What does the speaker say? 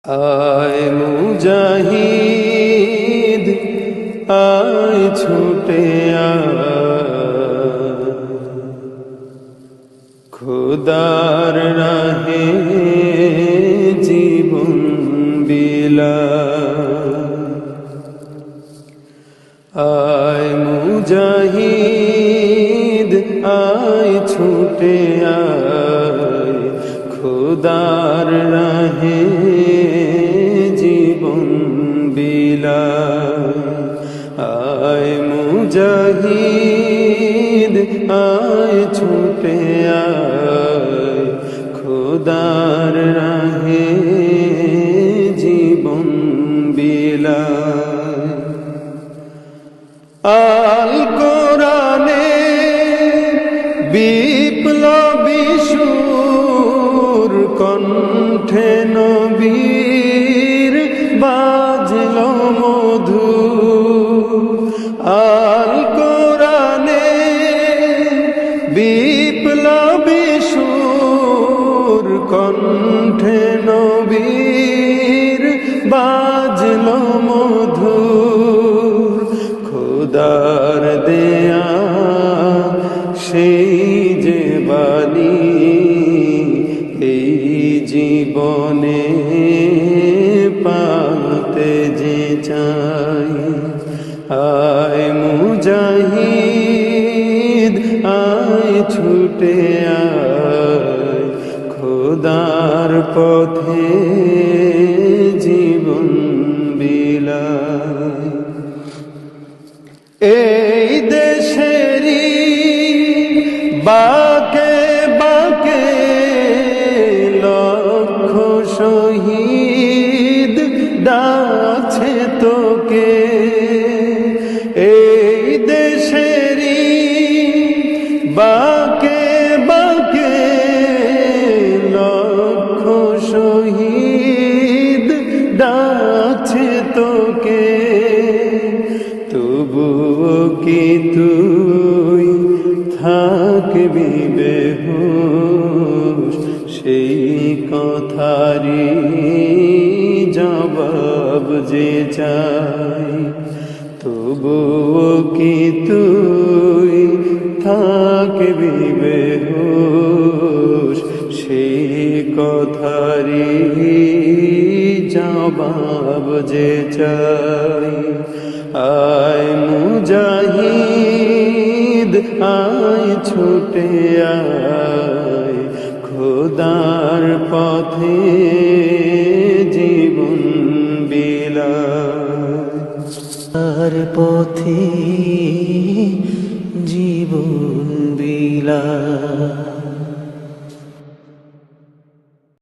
আয় মুজাহিদ আয় ছুটে আয়, খোদার রাহে জীবন বিলায়। আয় মুজাহিদ আয় ছুটে আয়, খোদার রাহে জীবন বিলায়। আয় মুজাহিদ আয় ছুটে আয়, খোদার রাহে জীবন বিলায়। আল কোরআনে বিপ্লবী সুর কণ্ঠে নবীর বাজল মধু। আল কোরআনে বিপ্লবী সুর কণ্ঠে নবীর বাজল মধু। খোদার দেয়া সেই যে বাণী এই জীবনে পালতে যে চাই। আয় মুজাহিদ আয় ছুটে আয়, খোদার পথে জীবন বিলায়। এই দেশেরই বাকে বাকে লক্ষ শহীদ ডাকছে তোকে। এই দেশেরই বাকে বাকে লক্ষ শহীদ ডাকছে তোকে। তবুও কি তুই থাকবি বেহুশ, সেই কথারই জবাব যে চাই। তবুও কি তুই থাকবি বেহুশ, সেই কথারই জবাব যে চাই। আয় মুজাহিদ আয় ছুটে আয়, খোদার পথে জীবন বিলায়। তার পথে জীবন বিলায়।